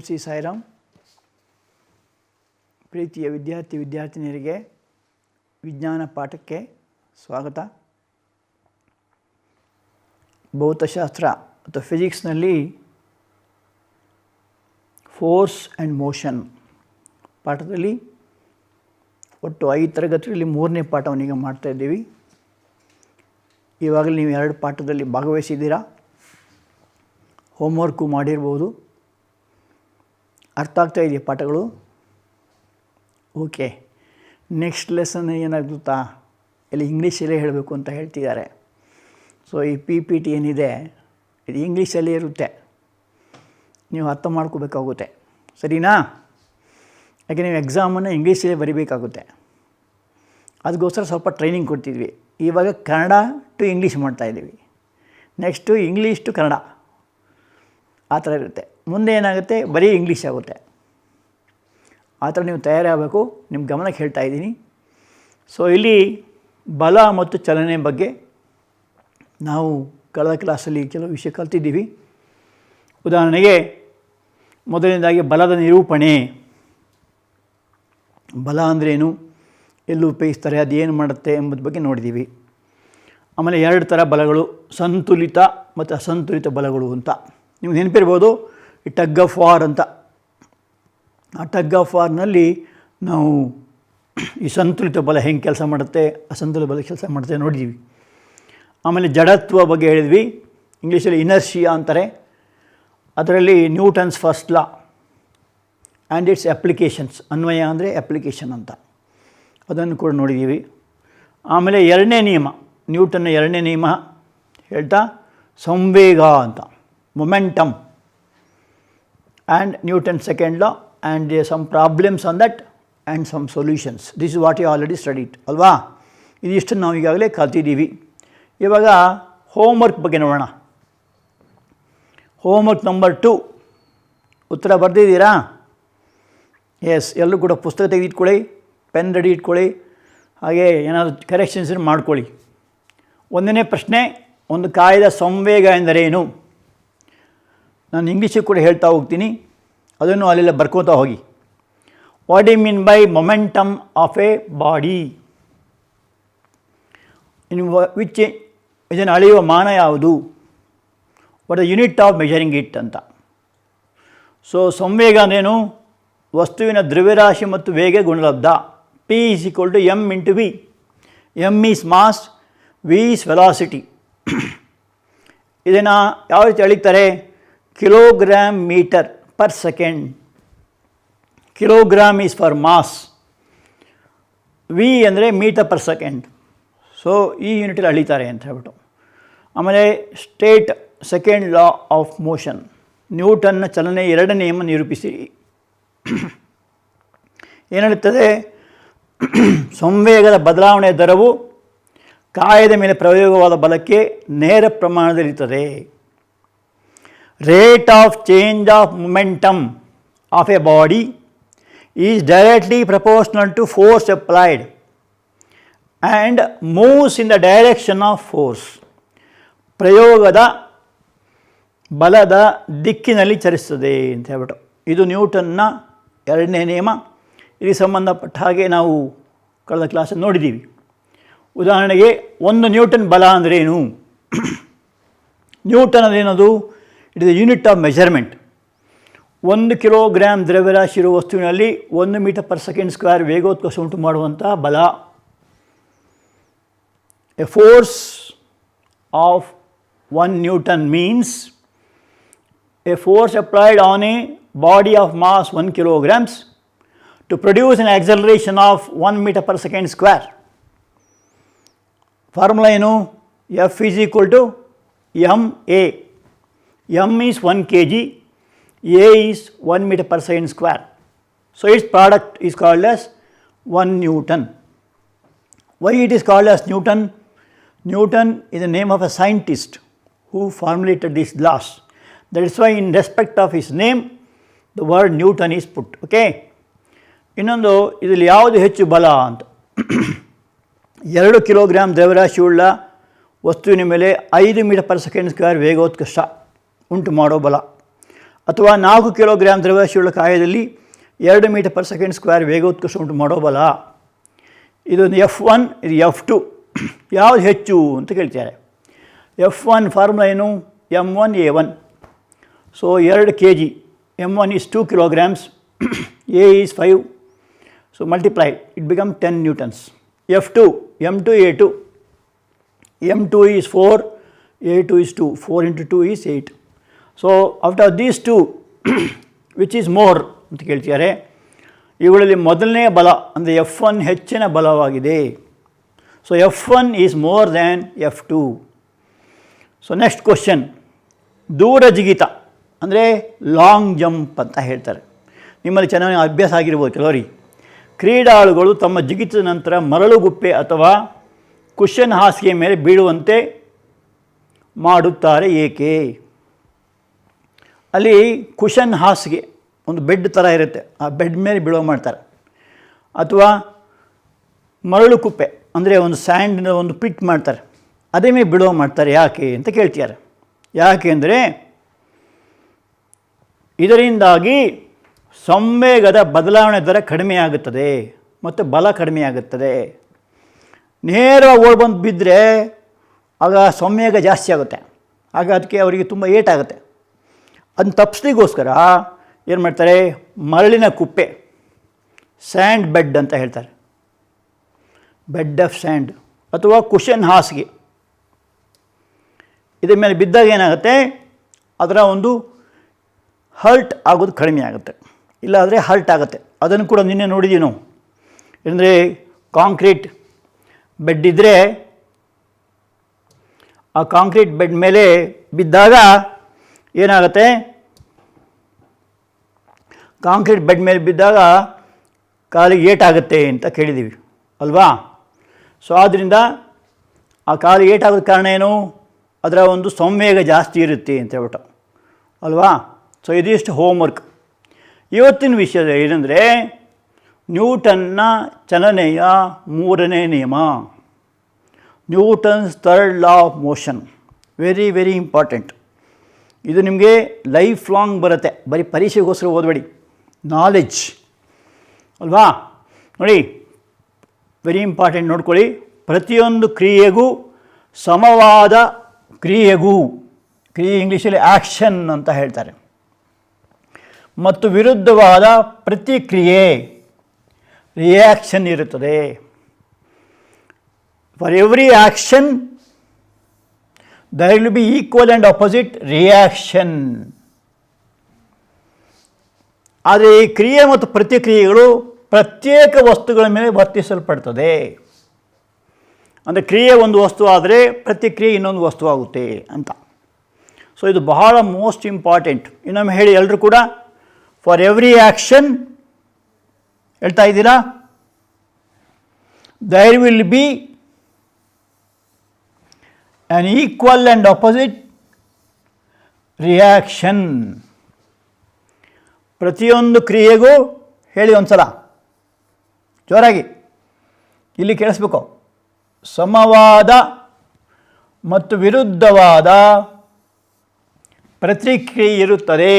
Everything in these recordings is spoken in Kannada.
ಶ್ರೀ ಸಾಯಿರಾಮ್. ಪ್ರೀತಿಯ ವಿದ್ಯಾರ್ಥಿನಿಯರಿಗೆ ವಿಜ್ಞಾನ ಪಾಠಕ್ಕೆ ಸ್ವಾಗತ. ಭೌತಶಾಸ್ತ್ರ ಅಥವಾ ಫಿಸಿಕ್ಸ್ನಲ್ಲಿ ಫೋರ್ಸ್ ಆ್ಯಂಡ್ ಮೋಷನ್ ಪಾಠದಲ್ಲಿ ಒಟ್ಟು 5 ತರಗತಿಯಲ್ಲಿ 3ನೇ ಪಾಠವನ್ನೀಗ ಮಾಡ್ತಾಯಿದ್ದೀವಿ. ಈವಾಗಲೇ ನೀವು 2 ಪಾಠದಲ್ಲಿ ಭಾಗವಹಿಸಿದ್ದೀರಾ, ಹೋಮ್ವರ್ಕು ಮಾಡಿರ್ಬೋದು. ಅರ್ಥ ಆಗ್ತಾ ಇದೆಯಾ ಪಾಠಗಳು? ಓಕೆ. ನೆಕ್ಸ್ಟ್ ಲೆಸನ್ ಏನಾಗುತ್ತಾ, ಇಲ್ಲಿ ಇಂಗ್ಲೀಷಲ್ಲೇ ಹೇಳಬೇಕು ಅಂತ ಹೇಳ್ತಿದ್ದಾರೆ. ಸೊ ಈ PPT ಏನಿದೆ ಇದು ಇಂಗ್ಲೀಷಲ್ಲೇ ಇರುತ್ತೆ, ನೀವು ಅರ್ಥ ಮಾಡ್ಕೋಬೇಕಾಗುತ್ತೆ, ಸರಿನಾ? ಯಾಕೆ ನೀವು ಎಕ್ಸಾಮನ್ನು ಇಂಗ್ಲೀಷಲ್ಲೇ ಬರೀಬೇಕಾಗುತ್ತೆ. ಅದಕ್ಕೋಸ್ಕರ ಸ್ವಲ್ಪ ಟ್ರೈನಿಂಗ್ ಕೊಡ್ತಿದ್ವಿ. ಇವಾಗ ಕನ್ನಡ ಟು ಇಂಗ್ಲೀಷ್ ಮಾಡ್ತಾಯಿದ್ದೀವಿ. ನೆಕ್ಸ್ಟು ಇಂಗ್ಲೀಷ್ ಟು ಕನ್ನಡ, ಆ ಥರ ಇರುತ್ತೆ. ಮುಂದೆ ಏನಾಗುತ್ತೆ, ಬರೀ ಇಂಗ್ಲೀಷ್ ಆಗುತ್ತೆ. ಆ ಥರ ನೀವು ತಯಾರಾಗಬೇಕು. ನಿಮ್ಮ ಗಮನಕ್ಕೆ ಹೇಳ್ತಾ ಇದ್ದೀನಿ. ಸೊ ಇಲ್ಲಿ ಬಲ ಮತ್ತು ಚಲನೆ ಬಗ್ಗೆ ನಾವು ಕಳೆದ ಕ್ಲಾಸಲ್ಲಿ ಕೆಲವು ವಿಷಯ ಕಲ್ತಿದ್ದೀವಿ. ಉದಾಹರಣೆಗೆ ಮೊದಲನೇದಾಗಿ ಬಲದ ನಿರೂಪಣೆ. ಬಲ ಅಂದ್ರೇನು, ಎಲ್ಲಿ ಉಪಯೋಗಿಸ್ತಾರೆ, ಅದು ಏನು ಮಾಡುತ್ತೆ ಎಂಬುದ್ರ ಬಗ್ಗೆ ನೋಡಿದ್ದೀವಿ. ಆಮೇಲೆ 2 ಥರ ಬಲಗಳು, ಸಂತುಲಿತ ಮತ್ತು ಅಸಂತುಲಿತ ಬಲಗಳು ಅಂತ. ನೀವು ನೆನಪಿರ್ಬೋದು ಈ ಟಗ್ ಆಫ್ ವಾರ್ ಅಂತ. ಆ ಟಗ್ ಆಫ್ ವಾರ್ನಲ್ಲಿ ನಾವು ಈ ಸಂತುಲಿತ ಬಲ ಹೆಂಗೆ ಕೆಲಸ ಮಾಡುತ್ತೆ, ಅಸಂತುಲಿತ ಬಲ ಕೆಲಸ ಮಾಡುತ್ತೆ ನೋಡಿದ್ದೀವಿ. ಆಮೇಲೆ ಜಡತ್ವ ಬಗ್ಗೆ ಹೇಳಿದ್ವಿ, ಇಂಗ್ಲೀಷಲ್ಲಿ ಇನರ್ಷಿಯಾ ಅಂತಾರೆ. ಅದರಲ್ಲಿ Newton's first law and it's applications. ಅನ್ವಯ ಅಂದರೆ ಅಪ್ಲಿಕೇಶನ್ ಅಂತ, ಅದನ್ನು ಕೂಡ ನೋಡಿದ್ದೀವಿ. ಆಮೇಲೆ 2ನೇ ನಿಯಮ, ನ್ಯೂಟನ್ನ 2ನೇ ನಿಯಮ ಹೇಳ್ತಾ ಸಂವೇಗ ಅಂತ, momentum, and Newton second law and some problems on that and some solutions. This is what you already studied ಅಲ್ವಾ? ಇದಿಷ್ಟನ್ನು ನಾವು ಈಗಾಗಲೇ ಕಲ್ತಿದ್ದೀವಿ. ಇವಾಗ ಹೋಮ್ವರ್ಕ್ ಬಗ್ಗೆ ನೋಡೋಣ. ಹೋಮ್ವರ್ಕ್ ನಂಬರ್ 2 ಉತ್ತರ ಬರೆದಿದ್ದೀರಾ? ಎಸ್, ಎಲ್ಲರೂ ಕೂಡ ಪುಸ್ತಕ ತೆಗೆದಿಟ್ಕೊಳ್ಳಿ, ಪೆನ್ ರೆಡಿ ಇಟ್ಕೊಳ್ಳಿ, ಹಾಗೆ ಏನಾದರೂ ಕರೆಕ್ಷನ್ಸ್ ಮಾಡ್ಕೊಳ್ಳಿ. 1ನೇ ಪ್ರಶ್ನೆ, ಒಂದು ಕಾಯದ ಸಂವೇಗ ಎಂದರೇನು? ನಾನು ಇಂಗ್ಲೀಷಿಗೆ ಕೂಡ ಹೇಳ್ತಾ ಹೋಗ್ತೀನಿ, ಅದನ್ನು ಅಲ್ಲೆಲ್ಲ ಬರ್ಕೋತಾ ಹೋಗಿ. What do you mean by momentum of a body? In which ಇದನ್ನು ಅಳೆಯುವ ಮಾನ ಯಾವುದು? What the unit of measuring it ಅಂತ. ಸೊ ಸಂವೇಗ ಅಂದ್ರೇನು? ವಸ್ತುವಿನ ದ್ರವ್ಯರಾಶಿ ಮತ್ತು ವೇಗ ಗುಣಲಬ್ಧ. P is equal to m into v. m is mass, v is velocity. ಇದನ್ನು ಯಾವ ರೀತಿ ಅಳಿತಾರೆ? Kilogram metre per second. Kilogram is for mass, V ಅಂದರೆ ಮೀಟರ್ ಪರ್ ಸೆಕೆಂಡ್. ಸೊ ಈ ಯೂನಿಟಲ್ಲಿ ಅಳಿತಾರೆ ಅಂತ ಹೇಳ್ಬಿಟ್ಟು. ಆಮೇಲೆ state second law of motion, ನ್ಯೂಟನ್ನ ಚಲನೆ 2ನೇ ನಿಯಮ ನಿರೂಪಿಸಿ. ಏನೇಳುತ್ತದೆ? ಸಂವೇಗದ ಬದಲಾವಣೆಯ ದರವು ಕಾಯದ ಮೇಲೆ ಪ್ರಯೋಗವಾದ ಬಲಕ್ಕೆ ನೇರ ಪ್ರಮಾಣದಲ್ಲಿರುತ್ತದೆ. Rate of change of momentum of a body is directly proportional to force applied and moves in the direction of force. ಪ್ರಯೋಗದ ಬಲದ ದಿಕ್ಕಿನಲ್ಲಿ ಚಲಿಸ್ತದೆ ಅಂತ ಹೇಳ್ಬಿಟ್ಟು. ಇದು ನ್ಯೂಟನ್ನ 2ನೇ ನಿಯಮ. ಇದಕ್ಕೆ ಸಂಬಂಧಪಟ್ಟ ಹಾಗೆ ನಾವು ಕಳೆದ ಕ್ಲಾಸಲ್ಲಿ ನೋಡಿದ್ದೀವಿ. ಉದಾಹರಣೆಗೆ 1 ನ್ಯೂಟನ್ ಬಲ ಅಂದ್ರೇನು? ನ್ಯೂಟನ್ ಅಂದ್ರೇನದು? It is the unit of measurement. 1 kilogram ದ್ರವ್ಯರಾಶಿ ಇರುವ ವಸ್ತುವಿನಲ್ಲಿ 1 ಮೀಟರ್ ಪರ್ ಸೆಕೆಂಡ್ ಸ್ಕ್ವೇರ್ ವೇಗೋತ್ಕರ್ಷ ಉಂಟು ಮಾಡುವಂಥ ಬಲ. A force of 1 newton means a force applied on a body of mass 1 kilograms to produce an acceleration of 1 meter per second square. Formula ಏನು? F is equal to ma. M is 1 kg, a is 1 meter per second square. So its product is called as 1 Newton. Why it is called as Newton? Newton is the name of a scientist who formulated these laws. That is why in respect of his name the word Newton is put. Okay. ಇನ್ನೊಂದು, ಇದರಲ್ಲಿ ಯಾವುದು ಹೆಚ್ಚು ಬಲ ಅಂತ. 2 ಕಿಲೋಗ್ರಾಮ್ ದ್ರವ್ಯರಾಶಿಯುಳ್ಳ ವಸ್ತುವಿನ ಮೇಲೆ 5 ಮೀಟರ್ ಪರ್ ಸೆಕೆಂಡ್ ಸ್ಕ್ವೇರ್ ವೇಗೋತ್ಕರ್ಷ ಉಂಟು ಮಾಡೋ ಬಲ. ಅಥವಾ 4 ಕಿಲೋಗ್ರಾಮ್ ದ್ರವ್ಯರಾಶಿಯುಳ್ಳ ಕಾಯದಲ್ಲಿ 2 ಮೀಟರ್ ಪರ್ ಸೆಕೆಂಡ್ ಸ್ಕ್ವೇರ್ ವೇಗೋತ್ಕರ್ಷ ಉಂಟು ಮಾಡೋ ಬಲ. ಇದೊಂದು F1, ಇದು F2. ಯಾವುದು ಹೆಚ್ಚು ಅಂತ ಕೇಳ್ತಾರೆ. F1 ಫಾರ್ಮುಲಾ ಏನು? m1a1. So 2 kg. m1 is 2 kilograms, a is 5. So multiply, it becomes 10 newtons. F2, m2a2. m2 is 4, a2 is 2. 4 into 2 is 8. So after these two, which is more ಅಂತ ಕೇಳ್ತಿದ್ದಾರೆ. ಇವುಗಳಲ್ಲಿ ಮೊದಲನೇ ಬಲ ಅಂದರೆ F1 ಹೆಚ್ಚಿನ ಬಲವಾಗಿದೆ. So F1 is more than F2. So next question, ದೂರ ಜಿಗಿತ ಅಂದರೆ ಲಾಂಗ್ ಜಂಪ್ ಅಂತ ಹೇಳ್ತಾರೆ. ನಿಮ್ಮಲ್ಲಿ ಚೆನ್ನಾಗಿ ಅಭ್ಯಾಸ ಆಗಿರ್ಬೋದು ಕೆಲವರಿಗೆ. ಕ್ರೀಡಾಳುಗಳು ತಮ್ಮ ಜಿಗಿತದ ನಂತರ ಮರಳುಗುಪ್ಪೆ ಅಥವಾ ಕುಷನ್ ಹಾಸಿಗೆ ಮೇಲೆ ಬೀಳುವಂತೆ ಮಾಡುತ್ತಾರೆ ಏಕೆ? ಅಲ್ಲಿ ಕುಷನ್ ಹಾಸಿಗೆ ಒಂದು ಬೆಡ್ ಥರ ಇರುತ್ತೆ, ಆ ಬೆಡ್ ಮೇಲೆ ಬೀಳೋ ಮಾಡ್ತಾರೆ. ಅಥವಾ ಮರಳು ಕುಪ್ಪೆ ಅಂದರೆ ಒಂದು ಸ್ಯಾಂಡಿನ ಒಂದು ಪಿಟ್ ಮಾಡ್ತಾರೆ, ಅದೇ ಮೇಲೆ ಬೀಳೋ ಮಾಡ್ತಾರೆ. ಯಾಕೆ ಅಂತ ಕೇಳ್ತಿದ್ದಾರೆ. ಯಾಕೆ ಅಂದರೆ ಇದರಿಂದಾಗಿ ಸಂವೇಗದ ಬದಲಾವಣೆ ದರ ಕಡಿಮೆಯಾಗುತ್ತದೆ ಮತ್ತು ಬಲ ಕಡಿಮೆಯಾಗುತ್ತದೆ. ನೇರವಾಗಿ ಓಡ್ಬಂದು ಬಿದ್ದರೆ ಆಗ ಸಂವೇಗ ಜಾಸ್ತಿ ಆಗುತ್ತೆ, ಆಗ ಅದಕ್ಕೆ ಅವರಿಗೆ ತುಂಬ ಏಟಾಗುತ್ತೆ. ಅದನ್ನು ತಪ್ಪಿಸ್ಲಿಕ್ಕೋಸ್ಕರ ಏನು ಮಾಡ್ತಾರೆ, ಮರಳಿನ ಕುಪ್ಪೆ, ಸ್ಯಾಂಡ್ ಬೆಡ್ ಅಂತ ಹೇಳ್ತಾರೆ, ಬೆಡ್ ಆಫ್ ಸ್ಯಾಂಡ್ ಅಥವಾ ಕುಷನ್ ಹಾಸಿಗೆ, ಇದರ ಮೇಲೆ ಬಿದ್ದಾಗ ಏನಾಗುತ್ತೆ, ಅದರ ಒಂದು ಹರ್ಟ್ ಆಗೋದು ಕಡಿಮೆ ಆಗುತ್ತೆ, ಇಲ್ಲಾದರೆ ಹರ್ಟ್ ಆಗುತ್ತೆ. ಅದನ್ನು ಕೂಡ ನಿನ್ನೆ ನೋಡಿದ್ದೀವಿ ನಾವು. ಅಂದರೆ ಕಾಂಕ್ರೀಟ್ ಬೆಡ್ ಇದ್ದರೆ ಆ ಕಾಂಕ್ರೀಟ್ ಬೆಡ್ ಮೇಲೆ ಬಿದ್ದಾಗ ಏನಾಗುತ್ತೆ, ಕಾಂಕ್ರೀಟ್ ಬೆಡ್ ಮೇಲೆ ಬಿದ್ದಾಗ ಕಾಲಿಗೆ ಏಟಾಗುತ್ತೆ ಅಂತ ಕೇಳಿದ್ದೀವಿ ಅಲ್ವಾ. ಸೊ ಆದ್ದರಿಂದ ಆ ಕಾಲಿಗೆ ಏಟಾಗೋದ ಕಾರಣ ಏನು, ಅದರ ಒಂದು ಸಂವೇಗ ಜಾಸ್ತಿ ಇರುತ್ತೆ ಅಂತ ಹೇಳ್ಬಿಟ್ಟು ಅಲ್ವಾ. ಸೊ ಇದಿಷ್ಟು ಹೋಮ್ವರ್ಕ್. ಇವತ್ತಿನ ವಿಷಯ ಏನಂದರೆ ನ್ಯೂಟನ್ನ ಚಲನೆಯ 3ನೇ ನಿಯಮ, Newton's third law of motion. Very very important. ಇದು ನಿಮಗೆ ಲೈಫ್ ಲಾಂಗ್ ಬರುತ್ತೆ, ಬರೀ ಪರೀಕ್ಷೆಗೋಸ್ಕರ ಓದಬೇಡಿ, ನಾಲೆಡ್ಜ್ ಅಲ್ವಾ. ನೋಡಿ, ವೆರಿ ಇಂಪಾರ್ಟೆಂಟ್ ನೋಡ್ಕೊಳ್ಳಿ. ಪ್ರತಿಯೊಂದು ಕ್ರಿಯೆಗೂ ಸಮವಾದ ಕ್ರಿಯೆ ಇಂಗ್ಲೀಷಲ್ಲಿ ಆ್ಯಕ್ಷನ್ ಅಂತ ಹೇಳ್ತಾರೆ, ಮತ್ತು ವಿರುದ್ಧವಾದ ಪ್ರತಿಕ್ರಿಯೆ ರಿಯಾಕ್ಷನ್ ಇರುತ್ತದೆ. For every action there will be equal and opposite reaction. ಆದರೆ ಈ ಕ್ರಿಯೆ ಮತ್ತು ಪ್ರತಿಕ್ರಿಯೆಗಳು ಪ್ರತ್ಯೇಕ ವಸ್ತುಗಳ ಮೇಲೆ ವರ್ತಿಸಲ್ಪಡ್ತದೆ. ಅಂದರೆ ಕ್ರಿಯೆ ಒಂದು ವಸ್ತು ಆದರೆ ಪ್ರತಿಕ್ರಿಯೆ ಇನ್ನೊಂದು ವಸ್ತು ಆಗುತ್ತೆ ಅಂತ. ಸೊ ಇದು ಬಹಳ ಮೋಸ್ಟ್ ಇಂಪಾರ್ಟೆಂಟ್. ಇನ್ನೊಮ್ಮೆ ಹೇಳಿ ಎಲ್ಲರೂ ಕೂಡ, ಫಾರ್ ಎವ್ರಿ ಆ್ಯಕ್ಷನ್ ಹೇಳ್ತಾ ಇದ್ದೀರಾ, there will be an equal and opposite reaction. ಪ್ರತಿಯೊಂದು ಕ್ರಿಯೆಗೂ ಹೇಳಿ ಒಂದು ಸಲ ಜೋರಾಗಿ, ಇಲ್ಲಿ ಕೇಳಿಸ್ಬೇಕು, ಸಮವಾದ ಮತ್ತು ವಿರುದ್ಧವಾದ ಪ್ರತಿಕ್ರಿಯೆ ಇರುತ್ತದೆ.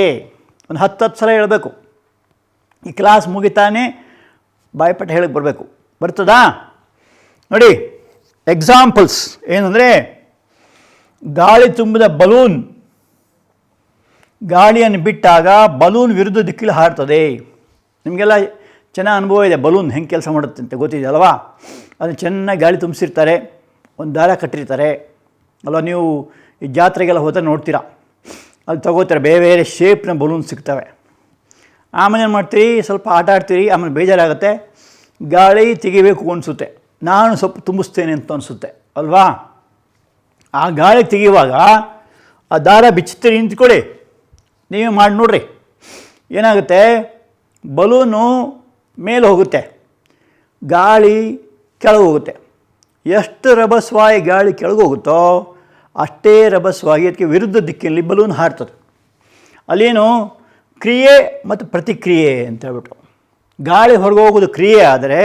ಒಂದು 10 ಸಲ ಹೇಳಬೇಕು. ಈ ಕ್ಲಾಸ್ ಮುಗಿತಾನೆ ಬಾಯ್ಪಟ್ಟು ಹೇಳಕ್ಕೆ ಬರಬೇಕು. ಬರ್ತದಾ? ನೋಡಿ, ಎಕ್ಸಾಂಪಲ್ಸ್ ಏನಂದರೆ, ಗಾಳಿ ತುಂಬಿದ ಬಲೂನ್, ಗಾಳಿಯನ್ನು ಬಿಟ್ಟಾಗ ಬಲೂನ್ ವಿರುದ್ಧ ದಿಕ್ಕಲ್ಲಿ ಹಾರ್ತದೆ. ನಿಮಗೆಲ್ಲ ಚೆನ್ನಾಗಿ ಅನುಭವ ಇದೆ, ಬಲೂನ್ ಹೆಂಗೆ ಕೆಲಸ ಮಾಡುತ್ತೆ ಅಂತ ಗೊತ್ತಿದೆ ಅಲ್ವಾ. ಅದನ್ನು ಚೆನ್ನಾಗಿ ಗಾಳಿ ತುಂಬಿಸಿರ್ತಾರೆ, ಒಂದು ದಾರ ಕಟ್ಟಿರ್ತಾರೆ ಅಲ್ವಾ. ನೀವು ಈ ಜಾತ್ರೆಗೆಲ್ಲ ಹೋದರೆ ನೋಡ್ತೀರಾ, ಅಲ್ಲಿ ತಗೋತಾರೆ, ಬೇರೆ ಬೇರೆ ಶೇಪ್ನ ಬಲೂನ್ ಸಿಗ್ತವೆ. ಆಮೇಲೆ ಏನು ಮಾಡ್ತೀರಿ, ಸ್ವಲ್ಪ ಆಟ ಆಡ್ತೀರಿ, ಆಮೇಲೆ ಬೇಜಾರಾಗುತ್ತೆ, ಗಾಳಿ ತೆಗಿಬೇಕು ಅನಿಸುತ್ತೆ, ನಾನು ಸ್ವಲ್ಪ ತುಂಬಿಸ್ತೇನೆ ಅಂತ ಅನಿಸುತ್ತೆ ಅಲ್ವಾ. ಆ ಗಾಳಿ ತೆಗೆಯುವಾಗ ಆ ದಾರ ಬಿಚ್ಚುತ್ತೀರಿ, ನಿಂತ್ಕೊಳ್ಳಿ, ನೀವೇ ಮಾಡಿ ನೋಡ್ರಿ, ಏನಾಗುತ್ತೆ, ಬಲೂನು ಮೇಲೆ ಹೋಗುತ್ತೆ, ಗಾಳಿ ಕೆಳಗೆ ಹೋಗುತ್ತೆ. ಎಷ್ಟು ರಭಸವಾಗಿ ಗಾಳಿ ಕೆಳಗೆ ಹೋಗುತ್ತೋ ಅಷ್ಟೇ ರಭಸವಾಗಿ ಅದಕ್ಕೆ ವಿರುದ್ಧ ದಿಕ್ಕಿನಲ್ಲಿ ಬಲೂನ್ ಹಾರ್ತದೆ. ಅಲ್ಲೇನು ಕ್ರಿಯೆ ಮತ್ತು ಪ್ರತಿಕ್ರಿಯೆ ಅಂತ ಹೇಳ್ಬಿಟ್ಟು, ಗಾಳಿ ಹೊರಗೆ ಹೋಗೋದು ಕ್ರಿಯೆ ಆದರೆ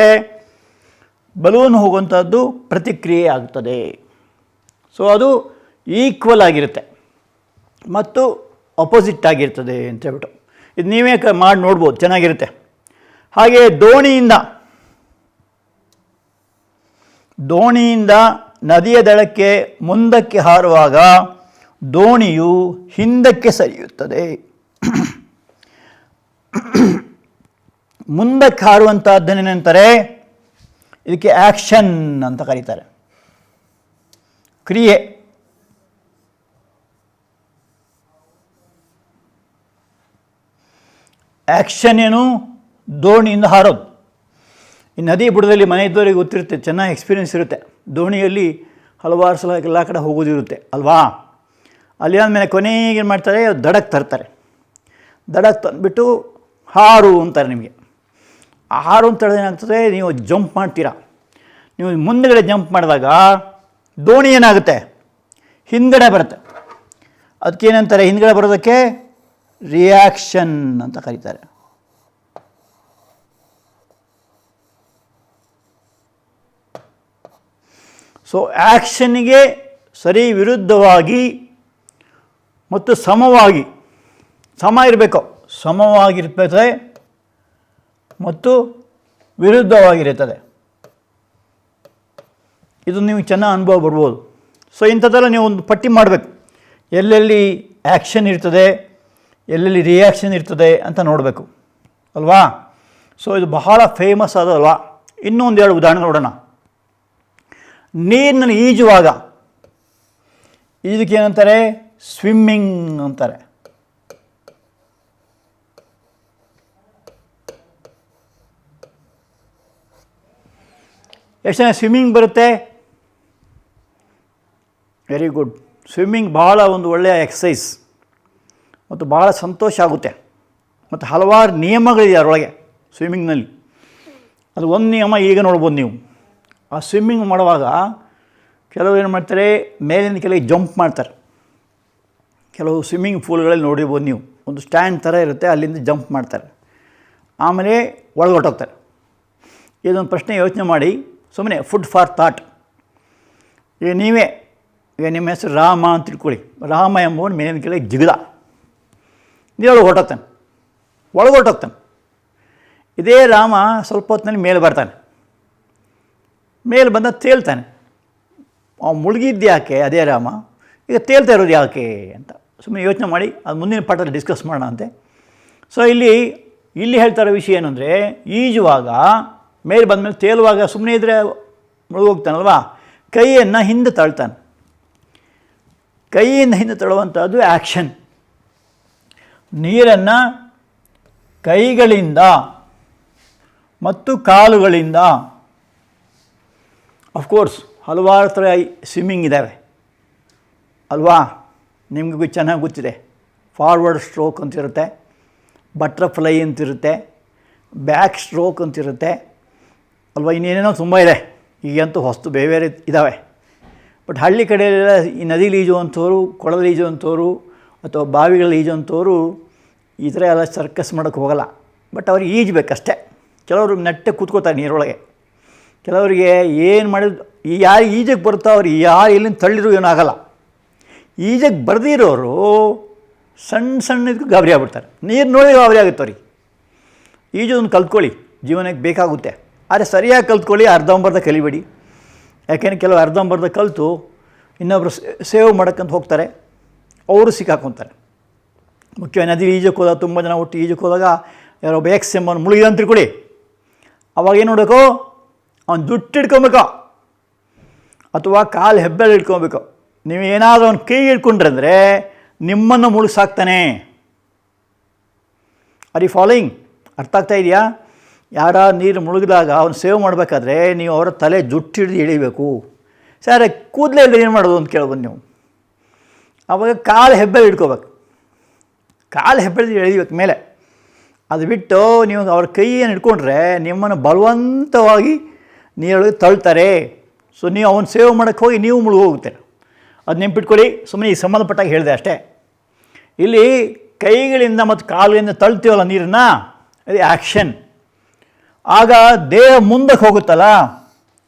ಬಲೂನ್ ಹೋಗುವಂಥದ್ದು ಪ್ರತಿಕ್ರಿಯೆ ಆಗ್ತದೆ. ಸೊ ಅದು ಈಕ್ವಲ್ ಆಗಿರುತ್ತೆ ಮತ್ತು ಅಪೋಸಿಟ್ ಆಗಿರ್ತದೆ ಅಂತ ಹೇಳ್ಬಿಟ್ಟು. ಇದು ನೀವೇ ಮಾಡಿ ನೋಡ್ಬೋದು, ಚೆನ್ನಾಗಿರುತ್ತೆ. ಹಾಗೆ ದೋಣಿಯಿಂದ ನದಿಯ ದಡಕ್ಕೆ ಮುಂದಕ್ಕೆ ಹಾರುವಾಗ ದೋಣಿಯು ಹಿಂದಕ್ಕೆ ಸರಿಯುತ್ತದೆ. ಮುಂದಕ್ಕೆ ಹಾರುವಂಥದ್ದನ್ನೇನಂತಾರೆ, ಇದಕ್ಕೆ ಆ್ಯಕ್ಷನ್ ಅಂತ ಕರೀತಾರೆ, ಕ್ರಿಯೆ. ಆ್ಯಕ್ಷನ್ ಏನು? ದೋಣಿಯಿಂದ ಹಾರೋದು. ಈ ನದಿ ಬುಡದಲ್ಲಿ ಮನೆ ಇದ್ದವರಿಗೆ ಗೊತ್ತಿರುತ್ತೆ, ಚೆನ್ನಾಗಿ ಎಕ್ಸ್ಪೀರಿಯೆನ್ಸ್ ಇರುತ್ತೆ. ದೋಣಿಯಲ್ಲಿ ಹಲವಾರು ಸಲ ಎಲ್ಲ ಕಡೆ ಹೋಗೋದಿರುತ್ತೆ ಅಲ್ವಾ. ಅಲ್ಲಿ ಆದಮೇಲೆ ಕೊನೆಗೆ ಏನು ಮಾಡ್ತಾರೆ, ದಡಕ್ಕೆ ತರ್ತಾರೆ. ದಡಕ್ಕೆ ತಂದುಬಿಟ್ಟು ಹಾರು ಅಂತಾರೆ ನಿಮಗೆ. ಆ ಹಾರು ಅಂತ ಹೇಳಿದ್ರೆ ಏನಾಗ್ತದೆ, ನೀವು ಜಂಪ್ ಮಾಡ್ತೀರಾ. ನೀವು ಮುಂದುಗಡೆ ಜಂಪ್ ಮಾಡಿದಾಗ ದೋಣಿ ಏನಾಗುತ್ತೆ, ಹಿಂದ್ಗಡೆ ಬರುತ್ತೆ. ಅದಕ್ಕೇನಂತಾರೆ, ಹಿಂದ್ಗಡೆ ಬರೋದಕ್ಕೆ ರಿಯಾಕ್ಷನ್ ಅಂತ ಕರೀತಾರೆ. ಸೊ ಆ್ಯಕ್ಷನ್ನಿಗೆ ಸರಿ ವಿರುದ್ಧವಾಗಿ ಮತ್ತು ಸಮವಾಗಿ, ಸಮ ಇರಬೇಕು, ಸಮವಾಗಿರ್ತದೆ ಮತ್ತು ವಿರುದ್ಧವಾಗಿರುತ್ತದೆ. ಇದು ನೀವು ಚೆನ್ನಾಗಿ ಅನುಭವ ಬರ್ಬೋದು. ಸೊ ಇಂಥದ್ದೆಲ್ಲ ನೀವು ಒಂದು ಪಟ್ಟಿ ಮಾಡಬೇಕು, ಎಲ್ಲೆಲ್ಲಿ ಆ್ಯಕ್ಷನ್ ಇರ್ತದೆ, ಎಲ್ಲೆಲ್ಲಿ ರಿಯಾಕ್ಷನ್ ಇರ್ತದೆ ಅಂತ ನೋಡಬೇಕು ಅಲ್ವಾ. ಸೊ ಇದು ಬಹಳ ಫೇಮಸ್ ಆದಲ್ವಾ. ಇನ್ನೊಂದು ಎರಡು ಉದಾಹರಣೆ ನೋಡೋಣ. ನೀರಿನಲ್ಲಿ ಈಜುವಾಗ ಇದಕ್ಕೇನಂತಾರೆ, ಸ್ವಿಮ್ಮಿಂಗ್ ಅಂತಾರೆ. ಎಷ್ಟು ಜನ ಸ್ವಿಮ್ಮಿಂಗ್ ಬರುತ್ತೆ? Very good. ಸ್ವಿಮ್ಮಿಂಗ್ ಭಾಳ ಒಂದು ಒಳ್ಳೆಯ ಎಕ್ಸಸೈಸ್ ಮತ್ತು ಭಾಳ ಸಂತೋಷ ಆಗುತ್ತೆ. ಮತ್ತು ಹಲವಾರು ನಿಯಮಗಳಿದೆ ಅದರೊಳಗೆ ಸ್ವಿಮ್ಮಿಂಗ್ನಲ್ಲಿ. ಅದು ಒಂದು ನಿಯಮ ಈಗ ನೋಡ್ಬೋದು ನೀವು. ಆ ಸ್ವಿಮ್ಮಿಂಗ್ ಮಾಡುವಾಗ ಕೆಲವರು ಏನು ಮಾಡ್ತಾರೆ, ಮೇಲಿನ ಕೆಳಗೆ ಜಂಪ್ ಮಾಡ್ತಾರೆ. ಕೆಲವು ಸ್ವಿಮ್ಮಿಂಗ್ ಪೂಲ್ಗಳಲ್ಲಿ ನೋಡಿರ್ಬೋದು ನೀವು, ಒಂದು ಸ್ಟ್ಯಾಂಡ್ ಥರ ಇರುತ್ತೆ, ಅಲ್ಲಿಂದ ಜಂಪ್ ಮಾಡ್ತಾರೆ, ಆಮೇಲೆ ಒಳಗೊಟ್ಟೋಗ್ತಾರೆ. ಇದೊಂದು ಪ್ರಶ್ನೆ ಯೋಚನೆ ಮಾಡಿ, ಸುಮ್ಮನೆ ಫುಡ್ ಫಾರ್ ಥಾಟ್. ಈಗ ನಿಮ್ಮ ಹೆಸರು ರಾಮ ಅಂತ ತಿಳ್ಕೊಳ್ಳಿ. ರಾಮ ಎಂಬುವನು ಮೇಲಿನ ಕೆಳಗೆ ಜಿಗಿದ, ನೀರೊಳಗೆ ಒಳಗೊಟ್ಟೋಗ್ತಾನೆ. ಇದೇ ರಾಮ ಸ್ವಲ್ಪ ಹೊತ್ತಿನಲ್ಲಿ ಮೇಲೆ ಬರ್ತಾನೆ. ಮೇಲೆ ಬಂದ ತೇಲ್ತಾನೆ. ಅವ್ನು ಮುಳುಗಿದ್ದು ಯಾಕೆ ಅದೇ ರಾಮ, ಈಗ ತೇಲ್ತಾ ಇರೋದು ಯಾಕೆ ಅಂತ ಸುಮ್ಮನೆ ಯೋಚನೆ ಮಾಡಿ, ಅದು ಮುಂದಿನ ಪಾಠದಲ್ಲಿ ಡಿಸ್ಕಸ್ ಮಾಡೋಣ ಅಂತೆ. ಸೊ ಇಲ್ಲಿ ಹೇಳ್ತಾ ಇರೋ ವಿಷಯ ಏನು ಅಂದರೆ, ಈಜುವಾಗ ಮೇಲೆ ಬಂದಮೇಲೆ ತೇಲುವಾಗ ಸುಮ್ಮನೆ ಇದ್ದರೆ ಮುಳುಗೋಗ್ತಾನಲ್ವಾ, ಕೈಯನ್ನು ಹಿಂದೆ ತಳ್ತಾನೆ. ಕೈಯಿಂದ ಹಿಂದೆ ತಳ್ಳುವಂಥದ್ದು ಆ್ಯಕ್ಷನ್. ನೀರನ್ನು ಕೈಗಳಿಂದ ಮತ್ತು ಕಾಲುಗಳಿಂದ, ಅಫ್ಕೋರ್ಸ್ ಹಲವಾರು ಥರ ಸ್ವಿಮ್ಮಿಂಗ್ ಇದ್ದಾವೆ ಅಲ್ವಾ, ನಿಮಗೂ ಚೆನ್ನಾಗಿ ಗೊತ್ತಿದೆ. ಫಾರ್ವರ್ಡ್ ಸ್ಟ್ರೋಕ್ ಅಂತಿರುತ್ತೆ, ಬಟ್ರ್ಫ್ಲೈ ಅಂತಿರುತ್ತೆ, ಬ್ಯಾಕ್ ಸ್ಟ್ರೋಕ್ ಅಂತಿರುತ್ತೆ ಅಲ್ವಾ, ಇನ್ನೇನೇನೋ ತುಂಬ ಇದೆ. ಈಗಂತೂ ಹೊಸ್ತು ಬೇರೆ ಬೇರೆ ಇದ್ದಾವೆ. ಬಟ್ ಹಳ್ಳಿ ಕಡೆಯಲ್ಲೆಲ್ಲ ಈ ನದಿಲಿ ಈಜುವಂಥವ್ರು, ಕೊಳದಲ್ಲಿ ಈಜುವಂಥವ್ರು ಅಥವಾ ಬಾವಿಗಳಲ್ಲಿ ಈಜುವಂಥವ್ರು ಈ ಥರ ಎಲ್ಲ ಸರ್ಕಸ್ ಮಾಡೋಕ್ಕೆ ಹೋಗಲ್ಲ. ಬಟ್ ಅವ್ರಿಗೆ ಈಜಬೇಕಷ್ಟೇ. ಕೆಲವರು ನೆಟ್ಟೆ ಕೂತ್ಕೋತಾರೆ ನೀರೊಳಗೆ. ಕೆಲವರಿಗೆ ಏನು ಮಾಡಿದ್ರು, ಯಾರು ಈಜಕ್ಕೆ ಬರುತ್ತೋ ಅವ್ರಿಗೆ ಯಾರು ಎಲ್ಲಿಂದ ತಳ್ಳಿದ್ರು ಏನೂ ಆಗೋಲ್ಲ. ಈಜಕ್ಕೆ ಬರ್ದಿರೋರು ಸಣ್ಣ ಇದಕ್ಕೆ ಗಾಬರಿ ಆಗ್ಬಿಡ್ತಾರೆ. ನೀರು ನೋಡಿ ಗಾಬರಿ ಆಗುತ್ತೆ ಅವ್ರಿಗೆ. ಈಜೋದನ್ನು ಕಲ್ತ್ಕೊಳ್ಳಿ, ಜೀವನಕ್ಕೆ ಬೇಕಾಗುತ್ತೆ. ಆದರೆ ಸರಿಯಾಗಿ ಕಲ್ತ್ಕೊಳ್ಳಿ, ಅರ್ಧಂಬರ್ಧ ಕಲಿಬೇಡಿ. ಯಾಕೆಂದರೆ ಕೆಲವು ಅರ್ಧಂಬರ್ಧ ಕಲಿತು ಇನ್ನೊಬ್ಬರು ಸೇವ್ ಮಾಡೋಕ್ಕಂತ ಹೋಗ್ತಾರೆ, ಅವರು ಸಿಕ್ಕಾಕೊತಾರೆ. ಮುಖ್ಯವಾಗಿ ನದಿ ಈಜಕ್ಕೆ ಹೋದಾಗ, ತುಂಬ ಜನ ಒಟ್ಟು ಈಜಕ್ಕೆ ಹೋದಾಗ ಯಾರೊಬ್ಬ ಎಂಬನ್ನು ಮುಳುಗಿದ ಅಂತ ತಿಳ್ಕೊಳ್ಳಿ. ಅವಾಗ ಏನು ನೋಡಬೇಕು, ಅವ್ನು ಜುಟ್ಟು ಹಿಡ್ಕೊಬೇಕು ಅಥವಾ ಕಾಲು ಹೆಬ್ಬೆಳು ಹಿಡ್ಕೊಬೇಕು. ನೀವು ಏನಾದರೂ ಅವ್ನು ಕೈ ಹಿಡ್ಕೊಂಡ್ರೆ ನಿಮ್ಮನ್ನು ಮುಳುಗಿಸಾಕ್ತಾನೆ. Are you following? ಅರ್ಥ ಆಗ್ತಾ ಇದೆಯಾ? ಯಾರ ನೀರು ಮುಳುಗಿದಾಗ ಅವ್ನು ಸೇವ್ ಮಾಡಬೇಕಾದ್ರೆ ನೀವು ಅವರ ತಲೆ ಜುಟ್ಟು ಹಿಡಿದು ಎಳಿಬೇಕು. ಸರ್ ಕೂದಲೇ ಇಲ್ಲದೆ ಏನು ಮಾಡೋದು ಅಂತ ಕೇಳ್ಬೋದು ನೀವು. ಆವಾಗ ಕಾಲು ಹೆಬ್ಬೆಳು ಹಿಡ್ಕೋಬೇಕು, ಕಾಲು ಹೆಬ್ಬೆಳು ಎಳಿಬೇಕು ಮೇಲೆ. ಅದು ಬಿಟ್ಟು ನೀವು ಅವ್ರ ಕೈಯನ್ನು ಹಿಡ್ಕೊಂಡ್ರೆ ನಿಮ್ಮನ್ನು ಬಲವಂತವಾಗಿ ನೀರೊಳಗೆ ತಳ್ತಾರೆ. ಸೊ ನೀವು ಅವನು ಸೇವ್ ಮಾಡೋಕ್ಕೆ ಹೋಗಿ ನೀವು ಮುಳುಗೋಗ್ತೀರ. ಅದು ನೆನ್ಪಿಟ್ಕೊಳ್ಳಿ. ಸುಮ್ಮನೆ ಈ ಸಂಬಂಧಪಟ್ಟಾಗ ಹೇಳಿದೆ ಅಷ್ಟೇ. ಇಲ್ಲಿ ಕೈಗಳಿಂದ ಮತ್ತು ಕಾಲಿನಿಂದ ತಳ್ತೀವಲ್ಲ ನೀರನ್ನು, ಅದು ಆ್ಯಕ್ಷನ್. ಆಗ ದೇಹ ಮುಂದಕ್ಕೆ ಹೋಗುತ್ತಲ್ಲ,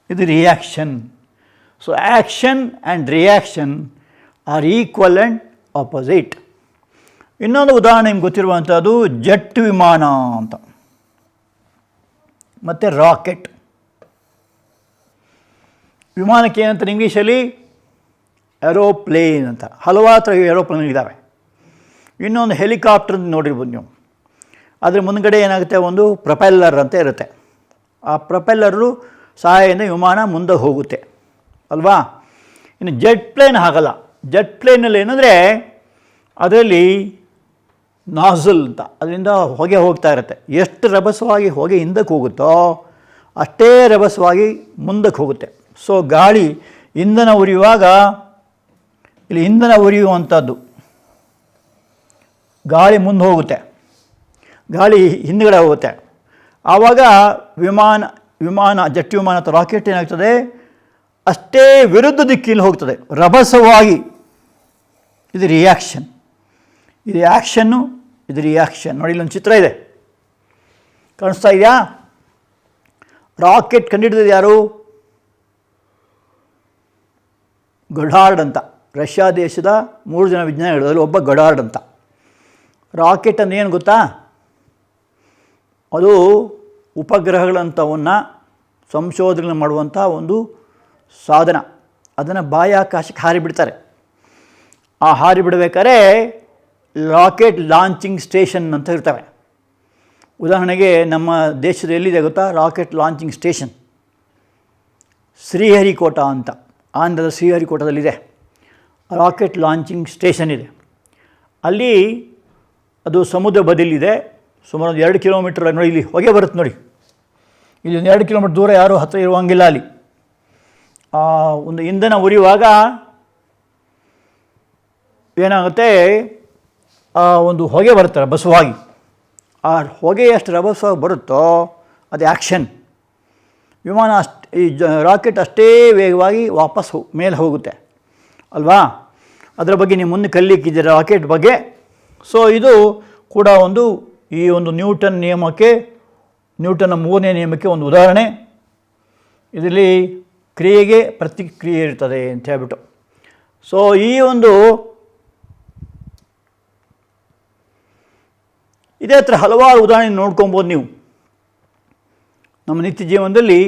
ಇದು reaction. So action and reaction are equal and opposite. ಇನ್ನೊಂದು ಉದಾಹರಣೆ ನಿಮ್ಗೆ ಗೊತ್ತಿರುವಂಥದ್ದು ಜೆಟ್ ವಿಮಾನ ಅಂತ, ಮತ್ತು ರಾಕೆಟ್. ವಿಮಾನಕ್ಕೆ ಏನಂತ ಇಂಗ್ಲೀಷಲ್ಲಿ ಏರೋಪ್ಲೇನ್ ಅಂತ, ಹಲವಾರು ಥರ ಏರೋಪ್ಲೇನ್ ಇದ್ದಾವೆ. ಇನ್ನೊಂದು ಹೆಲಿಕಾಪ್ಟರ್ ನೋಡಿರ್ಬೋದು ನೀವು, ಅದರ ಮುಂದುಗಡೆ ಏನಾಗುತ್ತೆ, ಒಂದು ಪ್ರೊಪೆಲ್ಲರ್ ಅಂತ ಇರುತ್ತೆ. ಆ ಪ್ರೊಪೆಲ್ಲರು ಸಹಾಯದಿಂದ ವಿಮಾನ ಮುಂದೆ ಹೋಗುತ್ತೆ ಅಲ್ವಾ. ಇನ್ನು ಜೆಟ್ ಪ್ಲೇನ್ ಹಾಗಲ್ಲ. ಜೆಟ್ ಪ್ಲೇನಲ್ಲಿ ಏನಂದರೆ ಅದರಲ್ಲಿ ನಾಝಲ್ ಅಂತ, ಅದರಿಂದ ಹೊಗೆ ಹೋಗ್ತಾ ಇರುತ್ತೆ. ಎಷ್ಟು ರಭಸವಾಗಿ ಹೊಗೆ ಹಿಂದಕ್ಕೆ ಹೋಗುತ್ತೋ ಅಷ್ಟೇ ರಭಸವಾಗಿ ಮುಂದಕ್ಕೆ ಹೋಗುತ್ತೆ. ಸೊ ಗಾಳಿ ಇಂಧನ ಉರಿಯುವಾಗ ಇಲ್ಲಿ ಇಂಧನ ಉರಿಯುವಂಥದ್ದು, ಗಾಳಿ ಮುಂದೆ ಹೋಗುತ್ತೆ, ಗಾಳಿ ಹಿಂದುಗಡೆ ಹೋಗುತ್ತೆ. ಆವಾಗ ವಿಮಾನ ಜೆಟ್ ವಿಮಾನ ಅಥವಾ ರಾಕೆಟ್ ಏನಾಗ್ತದೆ, ಅಷ್ಟೇ ವಿರುದ್ಧ ದಿಕ್ಕಿನಲ್ಲಿ ಹೋಗ್ತದೆ ರಭಸವಾಗಿ. ಇದು ರಿಯಾಕ್ಷನ್, ಇದು ಆ್ಯಕ್ಷನ್ನು, ಇದು ರಿಯಾಕ್ಷನ್. ನೋಡಿ ಇಲ್ಲೊಂದು ಚಿತ್ರ ಇದೆ, ಕಾಣಿಸ್ತಾ ಇದೆಯಾ? ರಾಕೆಟ್ ಕಂಡುಹಿಡಿದಿದ್ದು ಯಾರು? ಗೊಡಾರ್ಡ್ ಅಂತ, ರಷ್ಯಾ ದೇಶದ 3 ಜನ ವಿಜ್ಞಾನಿಗಳಲ್ಲಿ ಒಬ್ಬ ಗೊಡಾರ್ಡ್ ಅಂತ. ರಾಕೆಟ್ ಅಂದರೆ ಏನು ಗೊತ್ತಾ? ಅದು ಉಪಗ್ರಹಗಳಂಥವನ್ನು ಸಂಶೋಧನೆ ಮಾಡುವಂಥ ಒಂದು ಸಾಧನ. ಅದನ್ನು ಬಾಹ್ಯಾಕಾಶಕ್ಕೆ ಹಾರಿಬಿಡ್ತಾರೆ. ಆ ಹಾರಿಬಿಡಬೇಕಾದ್ರೆ ರಾಕೆಟ್ ಲಾಂಚಿಂಗ್ ಸ್ಟೇಷನ್ ಅಂತ ಇರ್ತವೆ. ಉದಾಹರಣೆಗೆ ನಮ್ಮ ದೇಶದ ಎಲ್ಲಿದೆ ಗೊತ್ತಾ ರಾಕೆಟ್ ಲಾಂಚಿಂಗ್ ಸ್ಟೇಷನ್? ಶ್ರೀಹರಿಕೋಟ ಅಂತ, ಆಂಧ್ರದ ಶ್ರೀಹರಿಕೋಟದಲ್ಲಿದೆ ರಾಕೆಟ್ ಲಾಂಚಿಂಗ್ ಸ್ಟೇಷನ್ ಇದೆ. ಅಲ್ಲಿ ಅದು ಸಮುದ್ರ ಬದಿಲಿದೆ, ಸುಮಾರು 2 ಕಿಲೋಮೀಟರ್. ನೋಡಿ ಇಲ್ಲಿ ಹೊಗೆ ಬರುತ್ತೆ ನೋಡಿ, ಇಲ್ಲಿ 2 ಕಿಲೋಮೀಟರ್ ದೂರ ಯಾರೂ ಹತ್ತಿರ ಇರುವಂಗಿಲ್ಲ. ಅಲ್ಲಿ ಒಂದು ಇಂಧನ ಉರಿಯುವಾಗ ಏನಾಗುತ್ತೆ, ಒಂದು ಹೊಗೆ ಬರುತ್ತೆ ರಭಸವಾಗಿ. ಆ ಹೊಗೆ ಎಷ್ಟು ರಭಸವಾಗಿ ಬರುತ್ತೋ ಅದು ಆ್ಯಕ್ಷನ್. ವಿಮಾನ ರಾಕೆಟ್ ಅಷ್ಟೇ ವೇಗವಾಗಿ ವಾಪಸ್ ಮೇಲೆ ಹೋಗುತ್ತೆ ಅಲ್ವಾ. ಅದರ ಬಗ್ಗೆ ನೀವು ಮುಂದೆ ಕಲಿಯಕ್ಕಿದ್ದೀರ ರಾಕೆಟ್ ಬಗ್ಗೆ. ಸೊ ಇದು ಕೂಡ ಈ ಒಂದು ನ್ಯೂಟನ್ನ 3ನೇ ನಿಯಮಕ್ಕೆ ಒಂದು ಉದಾಹರಣೆ. ಇದರಲ್ಲಿ ಕ್ರಿಯೆಗೆ ಪ್ರತಿಕ್ರಿಯೆ ಇರ್ತದೆ ಅಂತ ಹೇಳ್ಬಿಟ್ಟು. ಸೊ ಇದೇ ಥರ ಹಲವಾರು ಉದಾಹರಣೆ ನೋಡ್ಕೊಬೋದು ನೀವು ನಮ್ಮ ನಿತ್ಯ ಜೀವನದಲ್ಲಿ.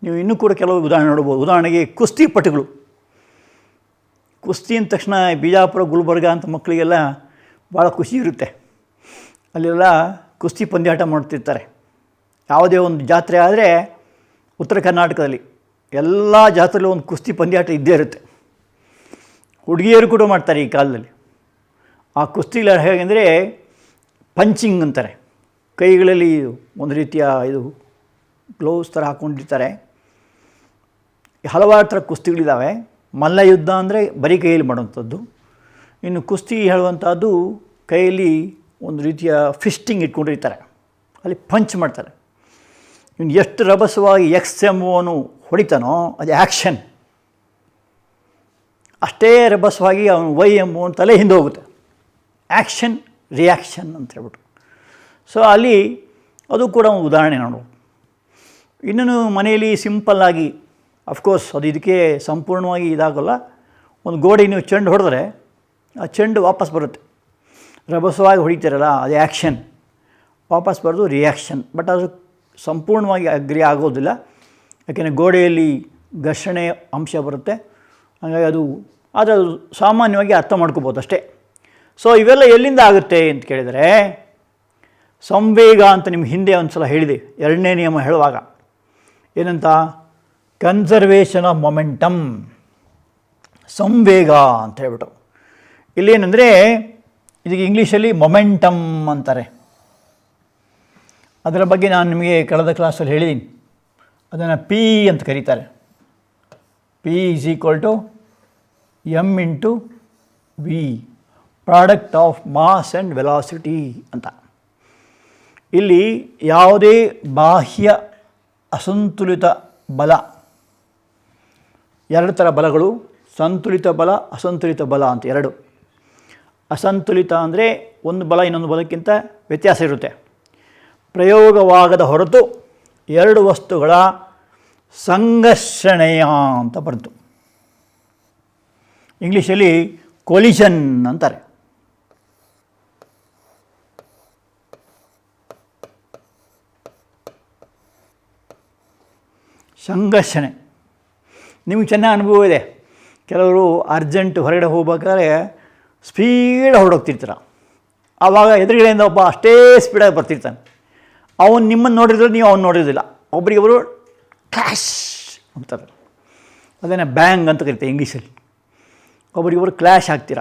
ನೀವು ಇನ್ನೂ ಕೂಡ ಕೆಲವು ಉದಾಹರಣೆ ನೋಡ್ಬೋದು. ಉದಾಹರಣೆಗೆ ಕುಸ್ತಿಪಟುಗಳು. ಕುಸ್ತಿ ಅಂದ ತಕ್ಷಣ ಬಿಜಾಪುರ, ಗುಲ್ಬರ್ಗ ಅಂತ ಮಕ್ಕಳಿಗೆಲ್ಲ ಭಾಳ ಖುಷಿ ಇರುತ್ತೆ. ಅಲ್ಲೆಲ್ಲ ಕುಸ್ತಿ ಪಂದ್ಯಾಟ ಮಾಡ್ತಿರ್ತಾರೆ. ಯಾವುದೇ ಒಂದು ಜಾತ್ರೆ ಆದರೆ ಉತ್ತರ ಕರ್ನಾಟಕದಲ್ಲಿ ಎಲ್ಲ ಜಾತ್ರೆಯಲ್ಲೂ ಒಂದು ಕುಸ್ತಿ ಪಂದ್ಯಾಟ ಇದ್ದೇ ಇರುತ್ತೆ. ಹುಡುಗಿಯರು ಕೂಡ ಮಾಡ್ತಾರೆ ಈ ಕಾಲದಲ್ಲಿ. ಆ ಕುಸ್ತಿಗಳ ಹೇಗೆಂದರೆ ಪಂಚಿಂಗ್ ಅಂತಾರೆ. ಕೈಗಳಲ್ಲಿ ಒಂದು ರೀತಿಯ ಗ್ಲೌಸ್ ಥರ ಹಾಕ್ಕೊಂಡಿರ್ತಾರೆ. ಹಲವಾರು ಥರ ಕುಸ್ತಿಗಳಿದ್ದಾವೆ. ಮಲ್ಲಯುದ್ಧ ಅಂದರೆ ಬರೀ ಕೈಯಲ್ಲಿ ಮಾಡುವಂಥದ್ದು. ಇನ್ನು ಕುಸ್ತಿ ಹೇಳುವಂಥದ್ದು ಕೈಯಲ್ಲಿ ಒಂದು ರೀತಿಯ ಫಿಸ್ಟಿಂಗ್ ಇಟ್ಕೊಂಡಿರ್ತಾರೆ, ಅಲ್ಲಿ ಪಂಚ್ ಮಾಡ್ತಾರೆ. ಇನ್ನು ಎಷ್ಟು ರಭಸವಾಗಿ ಎಂಬುವನು ಹೊಡಿತಾನೋ ಅದು ಆ್ಯಕ್ಷನ್. ಅಷ್ಟೇ ರಭಸವಾಗಿ ಅವನು ಎಂಬುವನು ತಲೆ ಹಿಂದೆ ಹೋಗುತ್ತೆ. ಆ್ಯಕ್ಷನ್ ರಿಯಾಕ್ಷನ್ ಅಂತ ಹೇಳ್ಬಿಟ್ಟು. ಸೊ ಅಲ್ಲಿ ಅದು ಕೂಡ ಒಂದು ಉದಾಹರಣೆ ನೋಡು. ಇನ್ನೂ ಮನೆಯಲ್ಲಿ ಸಿಂಪಲ್ಲಾಗಿ, ಅಫ್ಕೋರ್ಸ್ ಅದು ಇದಕ್ಕೆ ಸಂಪೂರ್ಣವಾಗಿ ಇದಾಗಲ್ಲ. ಒಂದು ಗೋಡೆ ನೀವು ಚೆಂಡು ಹೊಡೆದ್ರೆ ಆ ಚೆಂಡು ವಾಪಸ್ ಬರುತ್ತೆ. ರಭಸವಾಗಿ ಹೊಡಿತೀರಲ್ಲ ಅದು ಆ್ಯಕ್ಷನ್, ವಾಪಸ್ ಬರೋದು ರಿಯಾಕ್ಷನ್. ಬಟ್ ಅದು ಸಂಪೂರ್ಣವಾಗಿ ಅಗ್ರಿ ಆಗೋದಿಲ್ಲ, ಯಾಕೆಂದರೆ ಗೋಡೆಯಲ್ಲಿ ಘರ್ಷಣೆ ಅಂಶ ಬರುತ್ತೆ. ಹಾಗಾಗಿ ಅದು ಸಾಮಾನ್ಯವಾಗಿ ಅರ್ಥ ಮಾಡ್ಕೋಬೋದು ಅಷ್ಟೇ. ಸೊ ಇವೆಲ್ಲ ಎಲ್ಲಿಂದ ಆಗುತ್ತೆ ಅಂತ ಕೇಳಿದರೆ, ಸಂವೇಗ ಅಂತ ನಿಮ್ಗೆ ಹಿಂದೆ ಒಂದು ಸಲ ಹೇಳಿದೆ 2ನೇ ನಿಯಮ ಹೇಳುವಾಗ. ಏನಂತ? ಕನ್ಸರ್ವೇಷನ್ ಆಫ್ ಮೊಮೆಂಟಮ್, ಸಂವೇಗ ಅಂತ ಹೇಳ್ಬಿಟ್ಟು. ಇಲ್ಲೇನೆಂದರೆ ಇದಕ್ಕೆ ಇಂಗ್ಲೀಷಲ್ಲಿ ಮೊಮೆಂಟಮ್ ಅಂತಾರೆ. ಅದರ ಬಗ್ಗೆ ನಾನು ನಿಮಗೆ ಕಳೆದ ಕ್ಲಾಸಲ್ಲಿ ಹೇಳಿದ್ದೀನಿ. ಅದನ್ನು ಪಿ ಅಂತ ಕರೀತಾರೆ. P = m × v, product of mass and velocity ಅಂತ. ಇಲ್ಲಿ ಯಾವುದೇ ಬಾಹ್ಯ ಅಸಂತುಲಿತ ಬಲ, 2 ಥರ ಬಲಗಳು, ಸಂತುಲಿತ ಬಲ, ಅಸಂತುಲಿತ ಬಲ ಅಂತ 2. ಅಸಂತುಲಿತ ಅಂದರೆ ಒಂದು ಬಲ ಇನ್ನೊಂದು ಬಲಕ್ಕಿಂತ ವ್ಯತ್ಯಾಸ ಇರುತ್ತೆ. ಪ್ರಯೋಗವಾಗದ ಹೊರತು 2 ವಸ್ತುಗಳ ಸಂಘರ್ಷಣೆಯ ಅಂತ ಬಂತು. ಇಂಗ್ಲೀಷಲ್ಲಿ ಕೊಲಿಷನ್ ಅಂತಾರೆ. ಸಂಘರ್ಷಣೆ. ನಿಮಗೆ ಚೆನ್ನಾಗಿ ಅನುಭವ ಇದೆ. ಕೆಲವರು ಅರ್ಜೆಂಟ್ ಹೊರಗಡೆ ಹೋಗ್ಬೇಕಾದ್ರೆ ಸ್ಪೀಡ್ ಹೊರಡೋಗ್ತಿರ್ತೀರ. ಆವಾಗ ಎದುರುಗಡೆಯಿಂದ ಒಬ್ಬ ಅಷ್ಟೇ ಸ್ಪೀಡಾಗಿ ಬರ್ತಿರ್ತಾನೆ. ಅವನು ನಿಮ್ಮನ್ನು ನೋಡಿದ್ರೆ ನೀವು ಅವ್ನು ನೋಡಿರೋದಿಲ್ಲ. ಒಬ್ಬರಿಗೊಬ್ಬರು ಕ್ಲಾಶ್ ಅಂತಾರೆ. ಅದನ್ನು ಬ್ಯಾಂಗ್ ಅಂತ ಕರಿತಾರೆ ಇಂಗ್ಲೀಷಲ್ಲಿ. ಒಬ್ಬರಿಗೊಬ್ಬರು ಕ್ಲ್ಯಾಶ್ ಆಗ್ತೀರ